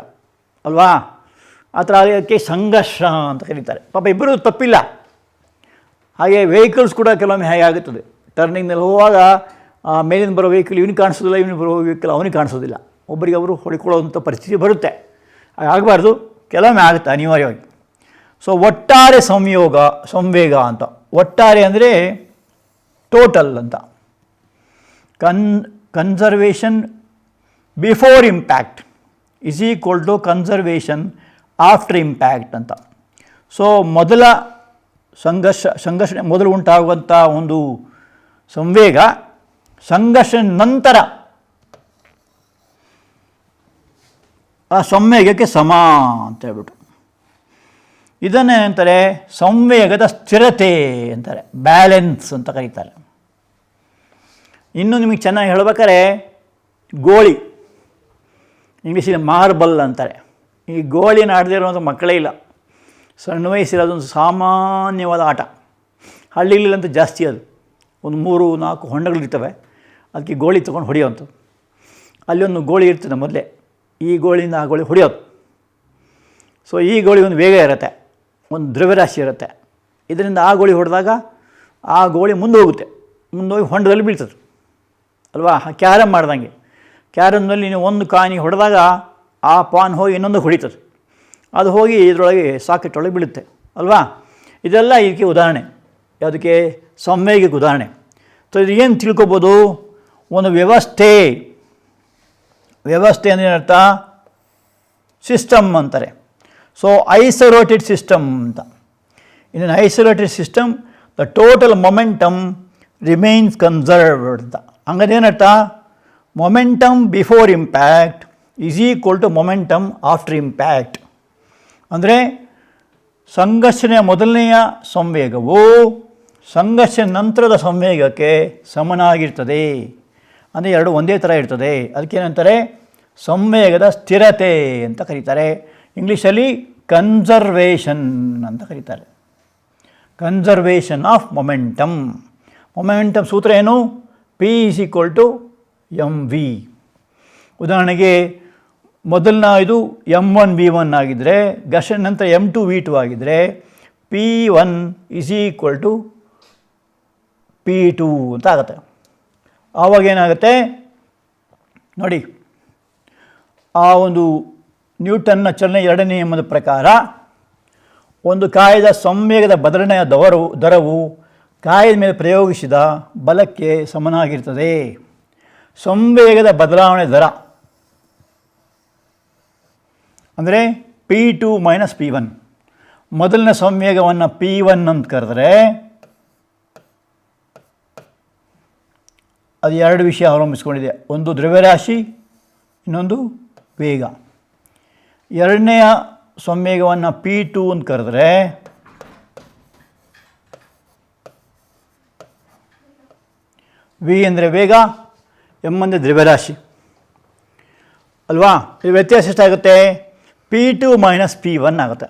ಅಲ್ವಾ? ಆ ಥರ ಅದಕ್ಕೆ ಸಂಘರ್ಷ ಅಂತ ಕರೀತಾರೆ. ಪಾಪ ಇಬ್ಬರು ತಪ್ಪಿಲ್ಲ. ಹಾಗೆ ವೆಹಿಕಲ್ಸ್ ಕೂಡ ಕೆಲವೊಮ್ಮೆ ಹಾಗೆ ಆಗುತ್ತದೆ. ಟರ್ನಿಂಗ್ನಲ್ಲಿ ಹೋಗುವಾಗ ಮೇಲಿಂದ ಬರೋ ವೆಹಿಕಲ್ ಇವನಿಗೆ ಕಾಣಿಸೋದಿಲ್ಲ, ಇವನಿಗೆ ಬರೋ ವೆಹಿಕಲ್ ಅವನಿಗೆ ಕಾಣಿಸೋದಿಲ್ಲ. ಒಬ್ಬರಿಗೆ ಅವರು ಹೊಡಿಕೊಳ್ಳೋವಂಥ ಪರಿಸ್ಥಿತಿ ಬರುತ್ತೆ. ಆಗಬಾರ್ದು, ಕೆಲವೊಮ್ಮೆ ಆಗುತ್ತೆ ಅನಿವಾರ್ಯವಾಗಿ. ಸೊ ಒಟ್ಟಾರೆ ಸಂವೇಗ ಅಂತ. ಒಟ್ಟಾರೆ ಅಂದರೆ ಟೋಟಲ್ ಅಂತ. Conservation before impact is equal to conservation after impact ಅಂತ. ಸೊ ಮೊದಲ ಸಂಘರ್ಷಣೆ ಮೊದಲು ಉಂಟಾಗುವಂಥ ಒಂದು ಸಂವೇಗ ಸಂಘರ್ಷಣ ನಂತರ ಆ ಸಂವೇಗಕ್ಕೆ ಸಮ ಅಂತ ಹೇಳ್ಬಿಟ್ಟು ಇದನ್ನೇ ಅಂತಾರೆ ಸಂವೇಗದ ಸ್ಥಿರತೆ ಅಂತಾರೆ, ಬ್ಯಾಲೆನ್ಸ್ ಅಂತ ಕರೀತಾರೆ. ಇನ್ನು ನಿಮಗೆ ಚೆನ್ನಾಗಿ ಹೇಳ್ಬೇಕಾದ್ರೆ ಗೋಳಿ, ಇಂಗ್ಲೀಷಲ್ಲಿ ಮಾರ್ಬಲ್ ಅಂತಾರೆ. ಈ ಗೋಳಿನ ಆಡದೇ ಇರೋವಂಥ ಮಕ್ಕಳೇ ಇಲ್ಲ. ಸಣ್ಣ ವಯಸ್ಸಿರೋದೊಂದು ಸಾಮಾನ್ಯವಾದ ಆಟ. ಹಳ್ಳಿಗಳಂತೂ ಜಾಸ್ತಿ ಅದು. ಒಂದು 3-4 ಹೊಂಡಗಳಿರ್ತವೆ, ಅದಕ್ಕೆ ಗೋಳಿ ತೊಗೊಂಡು ಹೊಡೆಯೋವಂಥದ್ದು. ಅಲ್ಲಿ ಒಂದು ಗೋಳಿ ಇರ್ತದೆ ಮೊದಲೇ, ಈ ಗೋಳಿಯಿಂದ ಆ ಗೋಳಿ ಹೊಡೆಯೋದು. ಸೊ ಈ ಗೋಳಿ ಒಂದು ವೇಗ ಇರುತ್ತೆ, ಒಂದು ದ್ರವ್ಯರಾಶಿ ಇರುತ್ತೆ. ಇದರಿಂದ ಆ ಗೋಳಿ ಹೊಡೆದಾಗ ಆ ಗೋಳಿ ಮುಂದೆ ಹೋಗುತ್ತೆ, ಮುಂದೋಗಿ ಹೊಂಡದಲ್ಲಿ ಬೀಳ್ತದೆ ಅಲ್ವಾ? ಕ್ಯಾರಮ್ ಮಾಡ್ದಂಗೆ. ಕ್ಯಾರಮ್ನಲ್ಲಿ ನೀವು ಒಂದು ಕಾಯಿನಿ ಹೊಡೆದಾಗ ಆ ಪಾನ್ ಹೋಗಿ ಇನ್ನೊಂದು ಹೊಡಿತದೆ, ಅದು ಹೋಗಿ ಇದರೊಳಗೆ ಸಾಕೆಟ್ ಒಳಗೆ ಬೀಳುತ್ತೆ ಅಲ್ವಾ? ಇದೆಲ್ಲ ಇದಕ್ಕೆ ಉದಾಹರಣೆ. ಯಾವುದಕ್ಕೆ? ಸಂವೇಗಕ್ಕೆ ಉದಾಹರಣೆ. ಸೊ ಇದು ಏನು ತಿಳ್ಕೊಬೋದು? ಒಂದು ವ್ಯವಸ್ಥೆ ಅಂದರೆ ಏನರ್ಥ? ಸಿಸ್ಟಮ್ ಅಂತಾರೆ. ಸೊ ಐಸೋಲೇಟೆಡ್ ಸಿಸ್ಟಮ್ ಅಂತ. In an isolated system the total momentum remains conserved ಅಂತ. ಹಂಗದೇನರ್ಥ? Momentum before impact is equal to momentum after impact. ಅಂದರೆ ಸಂಘರ್ಷಣೆಯ ಮೊದಲನೆಯ ಸಂವೇಗವು ಸಂಘರ್ಷಣ ನಂತರದ ಸಂವೇಗಕ್ಕೆ ಸಮನಾಗಿರ್ತದೆ. ಅಂದರೆ ಎರಡು ಒಂದೇ ಥರ ಇರ್ತದೆ. ಅದಕ್ಕೇನಂತಾರೆ? ಸಂವೇಗದ ಸ್ಥಿರತೆ ಅಂತ ಕರೀತಾರೆ. ಇಂಗ್ಲೀಷಲ್ಲಿ ಕನ್ಸರ್ವೇಷನ್ ಅಂತ ಕರೀತಾರೆ. Conservation of momentum. ಮೊಮೆಂಟಮ್ ಸೂತ್ರ ಏನು? P = mv. ಉದಾಹರಣೆಗೆ ಮೊದಲನ ಇದು m1v1 ಆಗಿದ್ದರೆ, ಘರ್ಷಣೆ ನಂತರ m2v2 ಆಗಿದ್ದರೆ P1 = P2 ಅಂತ ಆಗುತ್ತೆ. ಆವಾಗೇನಾಗುತ್ತೆ ನೋಡಿ, ಆ ಒಂದು ನ್ಯೂಟನ್ನ ಚಲನೆ ಎರಡನೇ ನಿಯಮದ ಪ್ರಕಾರ ಒಂದು ಕಾಯದ ಸಂವೇಗದ ಬದಲಾವಣೆಯ ದರವು ಕಾಯದ ಮೇಲೆ ಪ್ರಯೋಗಿಸಿದ ಬಲಕ್ಕೆ ಸಮನಾಗಿರ್ತದೆ. ಸಂವೇಗದ ಬದಲಾವಣೆ ದರ ಅಂದರೆ P2 - P1. ಮೊದಲನೇ ಸಂವೇಗವನ್ನು P1 ಅಂತ ಕರೆದರೆ ಅದು ಎರಡು ವಿಷಯ ಅವಲಂಬಿಸ್ಕೊಂಡಿದೆ. ಒಂದು ದ್ರವ್ಯರಾಶಿ, ಇನ್ನೊಂದು ವೇಗ. ಎರಡನೆಯ ಸಂವೇಗವನ್ನು P2 ಅಂತ ಕರೆದರೆ ವಿ ಅಂದರೆ ವೇಗ, ಎಮ್ ಅಂದರೆ ದ್ರವ್ಯರಾಶಿ ಅಲ್ವಾ? ಈ ವ್ಯತ್ಯಾಸ ಎಷ್ಟಾಗುತ್ತೆ? P2 - P1 ಆಗುತ್ತೆ.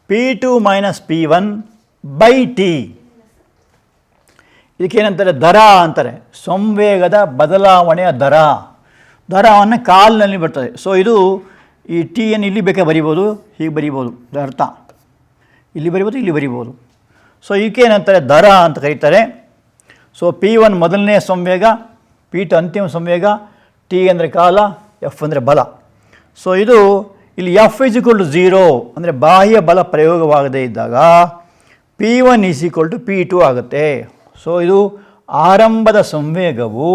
P2 - P1/T. ಇದಕ್ಕೇನಂತಾರೆ? ದರ ಅಂತಾರೆ. ಸಂವೇಗದ ಬದಲಾವಣೆಯ ದರವನ್ನು ಕಾಲಿನಲ್ಲಿ ಬರ್ತದೆ. ಸೊ ಇದು ಈ ಟಿಯನ್ನು ಇಲ್ಲಿ ಬೇಕಾದ್ರೆ ಬರಿಬೋದು, ಹೀಗೆ ಬರಿಬೋದು. ಅದರ ಅರ್ಥ ಇಲ್ಲಿ ಬರಿಬೋದು, ಇಲ್ಲಿ ಬರಿಬೋದು. ಸೊ ಇದಕ್ಕೇನಂತಾರೆ? ದರ ಅಂತ ಕರೀತಾರೆ. ಸೊ P1 ಮೊದಲನೇ ಸಂವೇಗ, P2 ಅಂತಿಮ ಸಂವೇಗ, T ಅಂದರೆ ಕಾಲ, F ಅಂದರೆ ಬಲ. ಸೊ ಇದು ಇಲ್ಲಿ F = 0 ಅಂದರೆ ಬಾಹ್ಯ ಬಲ ಪ್ರಯೋಗವಾಗದೇ ಇದ್ದಾಗ P1 = P2 ಆಗುತ್ತೆ. ಸೊ ಇದು ಆರಂಭದ ಸಂವೇಗವು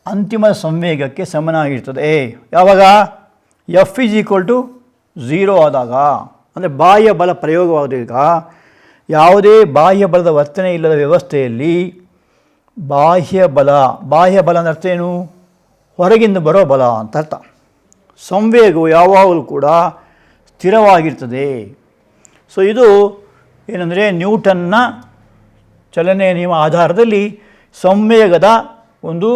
ಅಂತಿಮ ಸಂವೇಗಕ್ಕೆ ಸಮನಾಗಿರ್ತದೆ. ಯಾವಾಗ? F = 0 ಆದಾಗ, ಅಂದರೆ ಬಾಹ್ಯ ಬಲ ಪ್ರಯೋಗವಾದಾಗ. ಯಾವುದೇ ಬಾಹ್ಯ ಬಲದ ವರ್ತನೆ ಇಲ್ಲದ ವ್ಯವಸ್ಥೆಯಲ್ಲಿ ಬಾಹ್ಯ ಬಲ ಅಂದರೆ ಅರ್ಥ ಏನು? ಹೊರಗಿಂದ ಬರೋ ಬಲ ಅಂತ ಅರ್ಥ. ಸಂವೇಗವು ಯಾವಾಗಲೂ ಕೂಡ ಸ್ಥಿರವಾಗಿರ್ತದೆ. ಸೊ ಇದು ಏನಂದರೆ ನ್ಯೂಟನ್ನ ಚಲನೆಯ ನಿಯಮ ಆಧಾರದಲ್ಲಿ ಸಂವೇಗದ ಒಂದು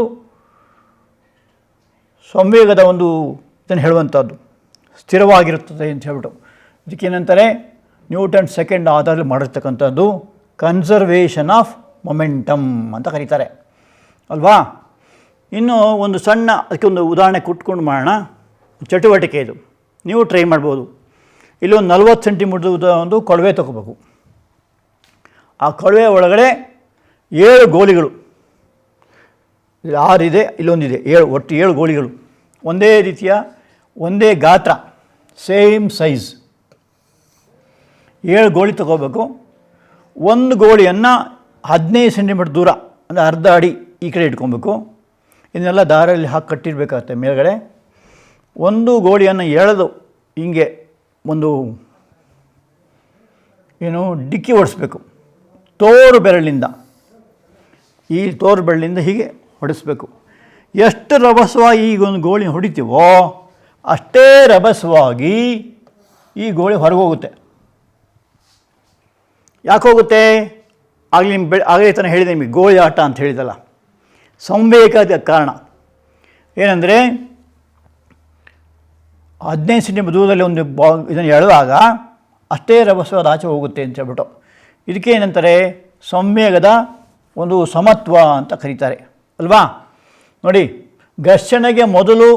ಇದನ್ನು ಹೇಳುವಂಥದ್ದು ಸ್ಥಿರವಾಗಿರುತ್ತದೆ ಅಂತ ಹೇಳ್ಬಿಟ್ಟು ಇದಕ್ಕೇನಂತಾರೆ ನ್ಯೂಟನ್ ಸೆಕೆಂಡ್ ಆಧಾರದಲ್ಲಿ ಮಾಡಿರ್ತಕ್ಕಂಥದ್ದು ಕನ್ಸರ್ವೇಷನ್ ಆಫ್ ಮೊಮೆಂಟಮ್ ಅಂತ ಕರೀತಾರೆ ಅಲ್ವಾ. ಇನ್ನು ಒಂದು ಸಣ್ಣ ಅದಕ್ಕೆ ಒಂದು ಉದಾಹರಣೆ ಕೊಟ್ಕೊಂಡು ಮಾಡೋಣ. ಚಟುವಟಿಕೆ ಇದು, ನೀವು ಟ್ರೈ ಮಾಡ್ಬೋದು. ಇಲ್ಲಿ ಒಂದು 40 ಸೆಂಟಿಮೀಟರ್ ಒಂದು ಕೊಳವೆ ತಗೋಬೇಕು. ಆ ಕೊಳವೆ ಒಳಗಡೆ 7 ಗೋಲಿಗಳು, ಇಲ್ಲಿ 6 ಇದೆ, ಇಲ್ಲೊಂದಿದೆ, 7, ಒಟ್ಟು 7 ಗೋಲಿಗಳು, ಒಂದೇ ರೀತಿಯ ಒಂದೇ ಗಾತ್ರ, ಸೇಮ್ ಸೈಜ್. 7 ಗೋಲಿ ತಗೋಬೇಕು. ಒಂದು ಗೋಲಿಯನ್ನು 15 ಸೆಂಟಿಮೀಟರ್ ದೂರ ಅಂದರೆ ಅರ್ಧ ಅಡಿ ಈ ಕಡೆ ಇಟ್ಕೊಬೇಕು. ಇದನ್ನೆಲ್ಲ ದಾರಲ್ಲಿ ಹಾಕಿ ಕಟ್ಟಿರಬೇಕಾಗತ್ತೆ ಮೇಲ್ಗಡೆ. ಒಂದು ಗೋಲಿಯನ್ನು ಎಳೆದು ಹಿಂಗೆ ಒಂದು ಡಿಕ್ಕಿ ಓಡಿಸ್ಬೇಕು. ತೋರು ಬೆರಳಿಂದ, ಈ ತೋರು ಬೆರಳಿಂದ ಹೀಗೆ ಹೊಡಿಸ್ಬೇಕು. ಎಷ್ಟು ರಭಸವಾಗಿ ಈಗ ಒಂದು ಗೋಳಿ ಹೊಡಿತೀವೋ ಅಷ್ಟೇ ರಭಸವಾಗಿ ಈ ಗೋಳಿ ಹೊರಗೆ ಹೋಗುತ್ತೆ. ಯಾಕೆ ಹೋಗುತ್ತೆ? ಆಗಲೇ ತನಕ ಹೇಳಿದೆ ನಿಮಗೆ, ಗೋಳಿ ಆಟ ಅಂತ ಹೇಳಿದಲ್ಲ, ಸಂವೇಗದ ಕಾರಣ. ಏನಂದರೆ 15 ಸೆಂಟಿಮೀಟರ್ ದೂರದಲ್ಲಿ ಒಂದು ಇದನ್ನು ಎಳೆದಾಗ ಅಷ್ಟೇ ರಭಸವಾದ ಆಚೆ ಹೋಗುತ್ತೆ ಅಂತ ಹೇಳ್ಬಿಟ್ಟು ಇದಕ್ಕೆ ಏನಂತಾರೆ ಸಂವೇಗದ ಒಂದು ಸಮತ್ವ ಅಂತ ಕರೀತಾರೆ ಅಲ್ವಾ. ನೋಡಿ, ಘರ್ಷಣೆಗೆ ಮೊದಲು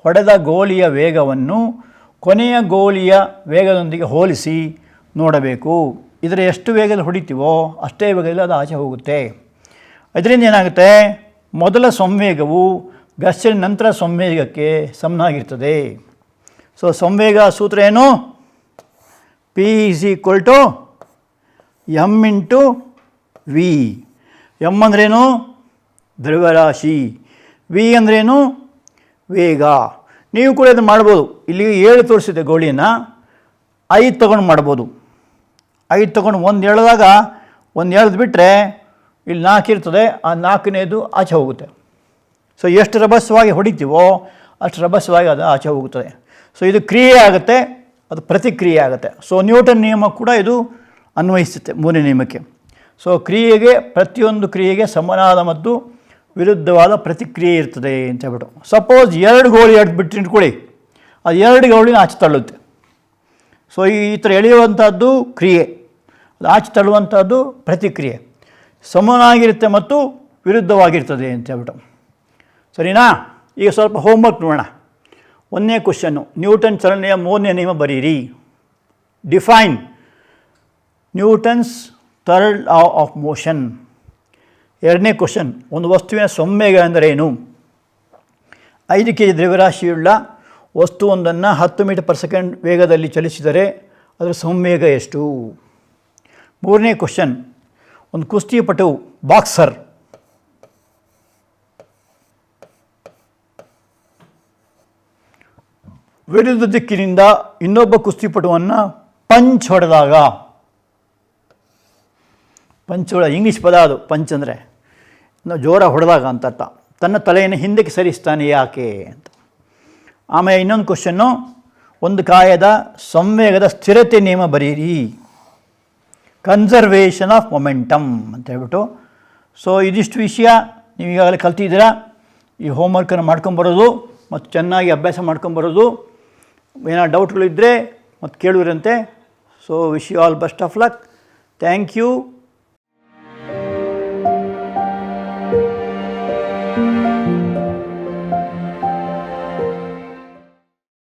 ಹೊಡೆದ ಗೋಲಿಯ ವೇಗವನ್ನು ಕೊನೆಯ ಗೋಲಿಯ ವೇಗದೊಂದಿಗೆ ಹೋಲಿಸಿ ನೋಡಬೇಕು. ಇದರ ಎಷ್ಟು ವೇಗದಲ್ಲಿ ಹೊಡಿತೀವೋ ಅಷ್ಟೇ ವೇಗದಲ್ಲಿ ಅದು ಆಚೆ ಹೋಗುತ್ತೆ. ಇದರಿಂದ ಏನಾಗುತ್ತೆ, ಮೊದಲ ಸಂವೇಗವು ಘರ್ಷಣೆ ನಂತರ ಸಂವೇಗಕ್ಕೆ ಸಮನಾಗಿರ್ತದೆ. ಸೊ ಸಂವೇಗ ಸೂತ್ರ ಏನು? P = m × v. m ಅಂದ್ರೇನು? ದ್ರವ್ಯರಾಶಿ. v ಅಂದ್ರೇನು? ವೇಗ. ನೀವು ಕೂಡ ಇದನ್ನು ಮಾಡ್ಬೋದು. ಇಲ್ಲಿ 7 ತೋರಿಸಿದೆ ಗೋಳಿಯನ್ನು, 5 ತೊಗೊಂಡು ಮಾಡ್ಬೋದು. 5 ತೊಗೊಂಡು ಒಂದು ಎಳೆದಾಗ ಒಂದು ಎಳೆದು ಬಿಟ್ಟರೆ ಇಲ್ಲಿ 4 ಇರ್ತದೆ, ಆ 4ನೇದು ಆಚೆ ಹೋಗುತ್ತೆ. ಸೊ ಎಷ್ಟು ರಭಸವಾಗಿ ಹೊಡಿತೀವೋ ಅಷ್ಟು ರಭಸವಾಗಿ ಅದು ಆಚೆ ಹೋಗುತ್ತದೆ. ಸೊ ಇದು ಕ್ರಿಯೆ ಆಗುತ್ತೆ, ಅದು ಪ್ರತಿಕ್ರಿಯೆ ಆಗುತ್ತೆ. ಸೊ ನ್ಯೂಟನ್ ನಿಯಮ ಕೂಡ ಇದು ಅನ್ವಯಿಸುತ್ತೆ, 3ನೇ ನಿಯಮಕ್ಕೆ. ಸೊ ಕ್ರಿಯೆಗೆ, ಪ್ರತಿಯೊಂದು ಕ್ರಿಯೆಗೆ ಸಮನಾದ ಮತ್ತು ವಿರುದ್ಧವಾದ ಪ್ರತಿಕ್ರಿಯೆ ಇರ್ತದೆ ಅಂತ ಹೇಳ್ಬಿಟ್ಟು. ಸಪೋಸ್ 2 ಗೋಳಿ ಬಿಟ್ಟು ಇಟ್ಕೊಳ್ಳಿ, ಅದು 2 ಗೋಳಿನ ಆಚೆ ತಳ್ಳುತ್ತೆ. ಸೊ ಈ ಥರ ಎಳೆಯುವಂಥದ್ದು ಕ್ರಿಯೆ, ಅದು ಆಚೆ ತಳ್ಳುವಂಥದ್ದು ಪ್ರತಿಕ್ರಿಯೆ. ಸಮನಾಗಿರುತ್ತೆ ಮತ್ತು ವಿರುದ್ಧವಾಗಿರ್ತದೆ ಅಂತ ಹೇಳ್ಬಿಟ್ಟು. ಸರಿನಾ? ಈಗ ಸ್ವಲ್ಪ ಹೋಮ್ವರ್ಕ್ ನೋಡೋಣ. 1ನೇ ಕ್ವಶನ್ನು, ನ್ಯೂಟನ್ ಚಲನೆಯ 3ನೇ ನಿಯಮ ಬರೀರಿ. Define Newton's third law of motion. 2ನೇ ಕ್ವಶನ್, ಒಂದು ವಸ್ತುವಿನ ಸಂವೇಗ ಎಂದರೇನು? 5 kg ದ್ರವ್ಯರಾಶಿಯುಳ್ಳ ವಸ್ತುವೊಂದನ್ನು 10 ಮೀಟರ್/ಸೆಕೆಂಡ್ ವೇಗದಲ್ಲಿ ಚಲಿಸಿದರೆ ಅದರ ಸಂವೇಗ ಎಷ್ಟು? 3ನೇ ಕ್ವಶನ್, ಒಂದು ಕುಸ್ತಿಪಟು ಬಾಕ್ಸರ್ ವಿರುದ್ಧ ದಿಕ್ಕಿನಿಂದ ಇನ್ನೊಬ್ಬ ಕುಸ್ತಿಪಟುವನ್ನು ಪಂಚ್ ಹೊಡೆದಾಗ, ಇಂಗ್ಲೀಷ್ ಪದ ಅದು, ಪಂಚ್ ಅಂದರೆ ಜೋರ ಹೊಡೆದಾಗ ಅಂತ ಅರ್ಥ. ತನ್ನ ತಲೆಯನ್ನು ಹಿಂದಕ್ಕೆ ಸರಿಸ್ತಾನೆ ಯಾಕೆ ಅಂತ. ಆಮೇಲೆ ಇನ್ನೊಂದು ಕ್ವಶನ್ನು, ಒಂದು ಕಾಯದ ಸಂವೇಗದ ಸ್ಥಿರತೆ ನಿಯಮ ಬರೀರಿ. ಕನ್ಸರ್ವೇಷನ್ ಆಫ್ ಮೊಮೆಂಟಮ್ ಅಂತ ಹೇಳ್ಬಿಟ್ಟು. ಸೊ ಇದಿಷ್ಟು ವಿಷಯ ನೀವು ಈಗಾಗಲೇ ಕಲ್ತಿದ್ದೀರಾ. ಈ ಹೋಮ್ವರ್ಕನ್ನು ಮಾಡ್ಕೊಂಬರೋದು ಮತ್ತು ಚೆನ್ನಾಗಿ ಅಭ್ಯಾಸ ಮಾಡ್ಕೊಂಬರೋದು. ಏನಾದ್ರು ಡೌಟ್ಗಳಿದ್ದರೆ ಮತ್ತು ಕೇಳುವಿರಂತೆ. So wish you all best of luck. Thank you.